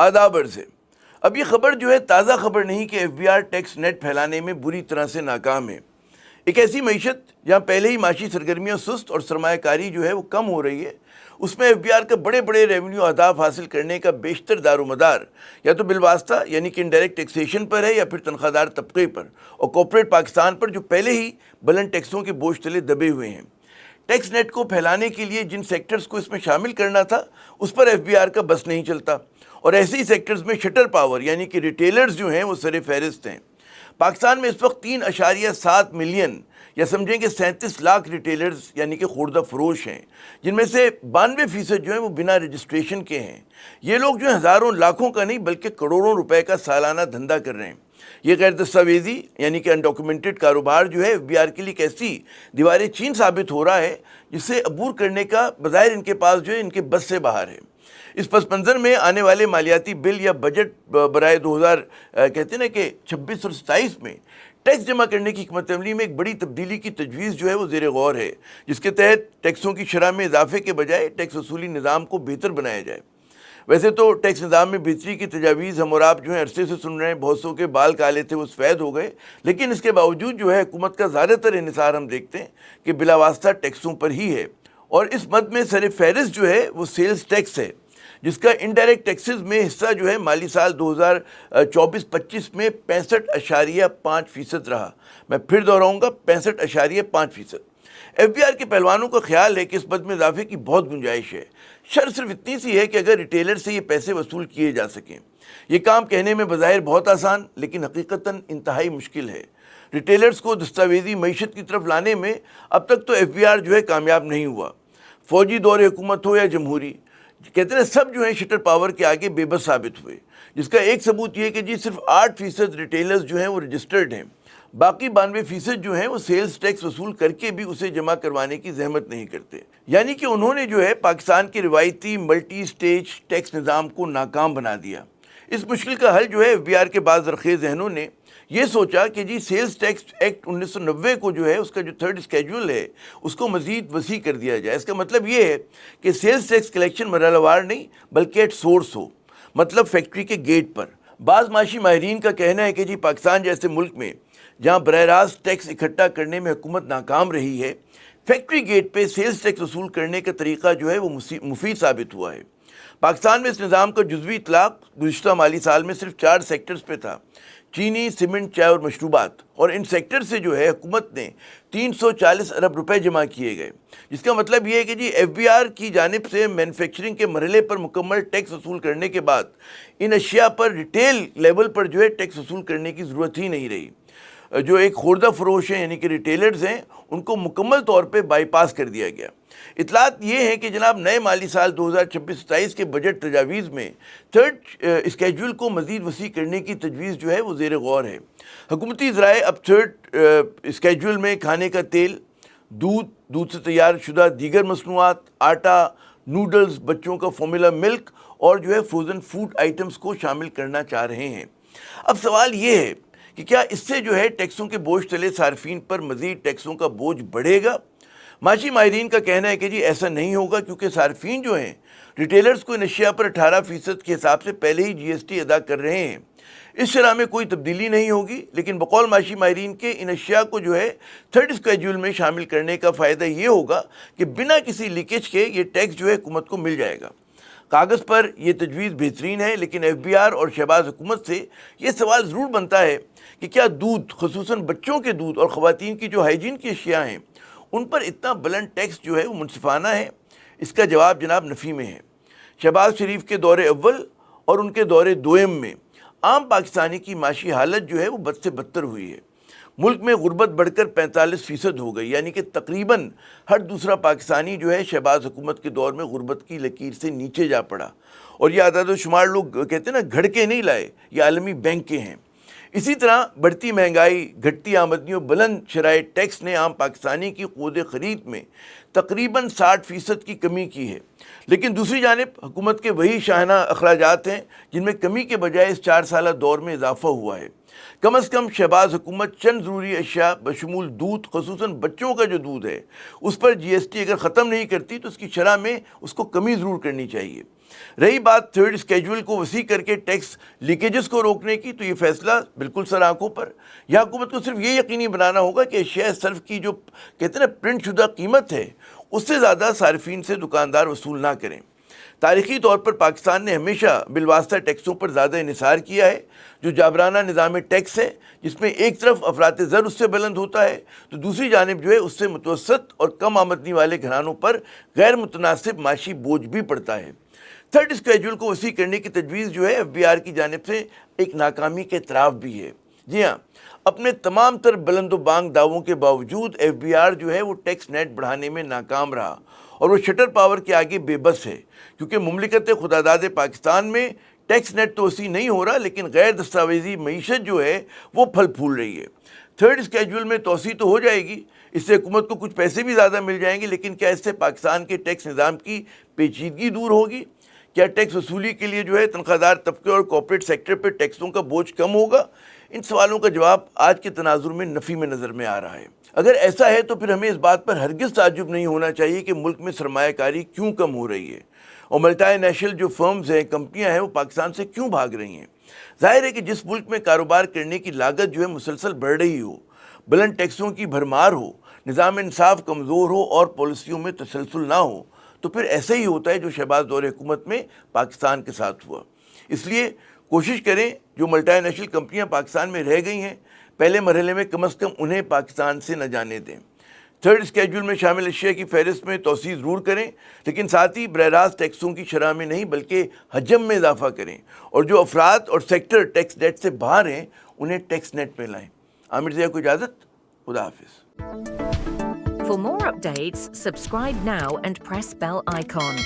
آداب عرض ہے۔ اب یہ خبر جو ہے تازہ خبر نہیں کہ F B R tax net پھیلانے میں بری طرح سے ناکام ہے۔ ایک ایسی معیشت جہاں پہلے ہی معاشی سرگرمیاں سست اور سرمایہ کاری جو ہے وہ کم ہو رہی ہے، اس میں ایف بی آر کا بڑے بڑے ریونیو اہداف حاصل کرنے کا بیشتر دار و مدار یا تو بالواسطہ یعنی کہ انڈائریکٹ ٹیکسیشن پر ہے، یا پھر تنخواہ دار طبقے پر اور کارپوریٹ پاکستان پر، جو پہلے ہی بلند ٹیکسوں کے بوجھ تلے دبے ہوئے ہیں۔ ٹیکس نیٹ کو پھیلانے کے لیے جن سیکٹرز کو اس میں شامل کرنا تھا اس پر ایف بی آر کا بس نہیں چلتا، اور ایسے ہی سیکٹرز میں شٹر پاور یعنی کہ ریٹیلرز جو ہیں وہ سر فہرست ہیں۔ پاکستان میں اس وقت 3.7 ملین یا سمجھیں کہ 37 لاکھ ریٹیلرز یعنی کہ خوردہ فروش ہیں، جن میں سے 92% جو ہیں وہ بنا رجسٹریشن کے ہیں۔ یہ لوگ جو ہیں ہزاروں لاکھوں کا نہیں بلکہ کروڑوں روپے کا سالانہ دھندا کر رہے ہیں۔ یہ غیر دستاویزی یعنی کہ انڈاکومنٹڈ کاروبار جو ہے ایف بی آر کے لیے ایک ایسی دیوار چین ثابت ہو رہا ہے جس سے عبور کرنے کا بظاہر ان کے پاس جو ہے ان کے بس سے باہر ہے۔ اس پس منظر میں آنے والے مالیاتی بل یا بجٹ برائے 2000 کہتے ہیں نا کہ 26 اور 27 میں ٹیکس جمع کرنے کی حکمت عملی میں ایک بڑی تبدیلی کی تجویز جو ہے وہ زیر غور ہے، جس کے تحت ٹیکسوں کی شرح میں اضافے کے بجائے ٹیکس وصولی نظام کو بہتر بنایا جائے۔ ویسے تو ٹیکس نظام میں بہتری کی تجاویز ہم اور آپ جو ہیں عرصے سے سن رہے ہیں، بہت سو کے بال کالے تھے وہ سفید ہو گئے، لیکن اس کے باوجود جو ہے حکومت کا زیادہ تر انحصار ہم دیکھتے ہیں کہ بلا واسطہ ٹیکسوں پر ہی ہے، اور اس مد میں سر فہرست جو ہے وہ سیلز ٹیکس ہے، جس کا انڈائریکٹ ٹیکسز میں حصہ جو ہے مالی سال 2024-25 میں 65.5% رہا۔ میں پھر دہراؤں گا، 65.5%۔ ایف بی آر کے پہلوانوں کا خیال ہے کہ اس مد میں اضافے کی بہت گنجائش ہے۔ شرط صرف اتنی سی ہے کہ اگر ریٹیلر سے یہ پیسے وصول کیے جا سکیں۔ یہ کام کہنے میں بظاہر بہت آسان لیکن حقیقتاً انتہائی مشکل ہے۔ ریٹیلرز کو دستاویزی معیشت کی طرف لانے میں اب تک تو ایف بی آر جو ہے کامیاب نہیں ہوا، فوجی دور حکومت ہو یا جمہوری، کہتے ہیں سب جو ہیں شٹر پاور کے آگے بے بس ثابت ہوئے، جس کا ایک ثبوت یہ کہ جی صرف 8% ریٹیلرز جو ہیں وہ رجسٹرڈ ہیں، باقی 92% جو ہیں وہ سیلز ٹیکس وصول کر کے بھی اسے جمع کروانے کی زحمت نہیں کرتے، یعنی کہ انہوں نے جو ہے پاکستان کے روایتی ملٹی سٹیج ٹیکس نظام کو ناکام بنا دیا۔ اس مشکل کا حل جو ہے ایف بی آر کے بعض زرخیز ذہنوں نے یہ سوچا کہ جی سیلز ٹیکس ایکٹ 1990 کو جو ہے اس کا جو 3rd اسکیجول ہے اس کو مزید وسیع کر دیا جائے۔ اس کا مطلب یہ ہے کہ سیلز ٹیکس کلیکشن مرحلہ وار نہیں بلکہ ایٹ سورس ہو، مطلب فیکٹری کے گیٹ پر۔ بعض معاشی ماہرین کا کہنا ہے کہ جی پاکستان جیسے ملک میں جہاں براہ راست ٹیکس اکٹھا کرنے میں حکومت ناکام رہی ہے، فیکٹری گیٹ پہ سیلز ٹیکس وصول کرنے کا طریقہ جو ہے وہ مفید ثابت ہوا ہے۔ پاکستان میں اس نظام کا جزوی اطلاق گزشتہ مالی سال میں صرف 4 سیکٹرز پہ تھا: چینی، سیمنٹ، چائے اور مشروبات، اور ان سیکٹر سے جو ہے حکومت نے 340 ارب روپے جمع کیے گئے، جس کا مطلب یہ ہے کہ جی ایف بی آر کی جانب سے مینوفیکچرنگ کے مرحلے پر مکمل ٹیکس وصول کرنے کے بعد ان اشیاء پر ریٹیل لیول پر جو ہے ٹیکس وصول کرنے کی ضرورت ہی نہیں رہی۔ جو ایک خوردہ فروش ہیں یعنی کہ ریٹیلرز ہیں ان کو مکمل طور پہ بائی پاس کر دیا گیا۔ اطلاعات یہ ہیں کہ جناب نئے مالی سال 2026-27 کے بجٹ تجاویز میں 3rd اسکیجول کو مزید وسیع کرنے کی تجویز جو ہے وہ زیر غور ہے۔ حکومتی ذرائع اب 3rd اسکیجول میں کھانے کا تیل، دودھ سے تیار شدہ دیگر مصنوعات، آٹا، نوڈلز، بچوں کا فارمولا ملک اور جو ہے فروزن فوڈ آئٹمز کو شامل کرنا چاہ رہے ہیں۔ اب سوال یہ ہے کہ کیا اس سے جو ہے ٹیکسوں کے بوجھ تلے صارفین پر مزید ٹیکسوں کا بوجھ بڑھے گا؟ معاشی ماہرین کا کہنا ہے کہ جی ایسا نہیں ہوگا، کیونکہ صارفین جو ہیں ریٹیلرز کو ان اشیاء پر 18% کے حساب سے پہلے ہی جی ایس ٹی ادا کر رہے ہیں۔ اس شرح میں کوئی تبدیلی نہیں ہوگی، لیکن بقول معاشی ماہرین کے ان اشیاء کو جو ہے 3rd اسکیجول میں شامل کرنے کا فائدہ یہ ہوگا کہ بنا کسی لیکیج کے یہ ٹیکس جو ہے حکومت کو مل جائے گا۔ کاغذ پر یہ تجویز بہترین ہے، لیکن ایف بی آر اور شہباز حکومت سے یہ سوال ضرور بنتا ہے کہ کیا دودھ، خصوصاً بچوں کے دودھ اور خواتین کی جو ہائیجین کی اشیاء ہیں ان پر اتنا بلند ٹیکس جو ہے وہ منصفانہ ہے؟ اس کا جواب جناب نفی میں ہے۔ شہباز شریف کے دور اول اور ان کے دور دوئم میں عام پاکستانی کی معاشی حالت جو ہے وہ بد سے بدتر ہوئی ہے۔ ملک میں غربت بڑھ کر 45% ہو گئی، یعنی کہ تقریباً ہر دوسرا پاکستانی جو ہے شہباز حکومت کے دور میں غربت کی لکیر سے نیچے جا پڑا، اور یہ اعداد و شمار لوگ کہتے ہیں نا گھڑ کے نہیں لائے، یہ عالمی بینک کے ہیں۔ اسی طرح بڑھتی مہنگائی، گھٹتی آمدنیوں، بلند شرائع ٹیکس نے عام پاکستانی کی قوت خرید میں تقریباً 60% کی کمی کی ہے، لیکن دوسری جانب حکومت کے وہی شاہانہ اخراجات ہیں جن میں کمی کے بجائے اس 4 سالہ دور میں اضافہ ہوا ہے۔ کم از کم شہباز حکومت چند ضروری اشیاء بشمول دودھ، خصوصاً بچوں کا جو دودھ ہے اس پر جی ایس ٹی اگر ختم نہیں کرتی تو اس کی شرح میں اس کو کمی ضرور کرنی چاہیے۔ رہی بات تھرڈ اسکیجول کو وسیع کر کے ٹیکس لیکیجز کو روکنے کی، تو یہ فیصلہ بالکل سر آنکھوں پر. یہاں حکومت کو صرف یہ یقینی بنانا ہوگا کہ اشیاء صرف کی جو کہتے ہیں نا پرنٹ شدہ قیمت ہے اس سے زیادہ صارفین سے دکاندار وصول نہ کریں. تاریخی طور پر پاکستان نے ہمیشہ بالواسطہ ٹیکسوں پر زیادہ انحصار کیا ہے. جو جابرانہ نظام ٹیکس ہے جس میں ایک طرف افراط زر اس سے بلند ہوتا ہے تو دوسری جانب جو ہے اس سے متوسط اور کم آمدنی والے گھرانوں پر غیر متناسب معاشی بوجھ بھی پڑتا ہے. تھرڈ اسکیجول کو وسیع کرنے کی تجویز جو ہے ایف بی آر کی جانب سے ایک ناکامی کا اعتراف بھی ہے. جی ہاں، اپنے تمام تر بلند و بانگ دعووں کے باوجود ایف بی آر جو ہے وہ ٹیکس نیٹ بڑھانے میں ناکام رہا اور وہ شٹر پاور کے آگے بے بس ہے، کیونکہ مملکت خداداد پاکستان میں ٹیکس نیٹ تو وسیع نہیں ہو رہا لیکن غیر دستاویزی معیشت جو ہے وہ پھل پھول رہی ہے. تھرڈ اسکیجول میں توسیع تو ہو جائے گی، اس سے حکومت کو کچھ پیسے بھی زیادہ مل جائیں گے، لیکن کیا اس سے پاکستان کے ٹیکس نظام کی پیچیدگی دور ہوگی؟ کیا ٹیکس وصولی کے لیے جو ہے تنخواہ دار طبقے اور کارپوریٹ سیکٹر پر ٹیکسوں کا بوجھ کم ہوگا؟ ان سوالوں کا جواب آج کے تناظر میں نفی میں نظر میں آ رہا ہے. اگر ایسا ہے تو پھر ہمیں اس بات پر ہرگز تعجب نہیں ہونا چاہیے کہ ملک میں سرمایہ کاری کیوں کم ہو رہی ہے اور ملٹی نیشنل جو فرمز ہیں، کمپنیاں ہیں، وہ پاکستان سے کیوں بھاگ رہی ہیں. ظاہر ہے کہ جس ملک میں کاروبار کرنے کی لاگت جو ہے مسلسل بڑھ رہی ہو، بلند ٹیکسوں کی بھرمار ہو، نظام انصاف کمزور ہو اور پالیسیوں میں تسلسل نہ ہو، تو پھر ایسا ہی ہوتا ہے جو شہباز دور حکومت میں پاکستان کے ساتھ ہوا. اس لیے کوشش کریں جو ملٹی نیشنل کمپنیاں پاکستان میں رہ گئی ہیں پہلے مرحلے میں کم از کم انہیں پاکستان سے نہ جانے دیں. تھرڈ اسکیجول میں شامل اشیاء کی فہرست میں توسیع ضرور کریں، لیکن ساتھ ہی براہ راست ٹیکسوں کی شرح میں نہیں بلکہ حجم میں اضافہ کریں، اور جو افراد اور سیکٹر ٹیکس نیٹ سے باہر ہیں انہیں ٹیکس نیٹ میں لائیں. عامر ضیاء کو اجازت. خدا حافظ. For more updates, subscribe now and press bell icon.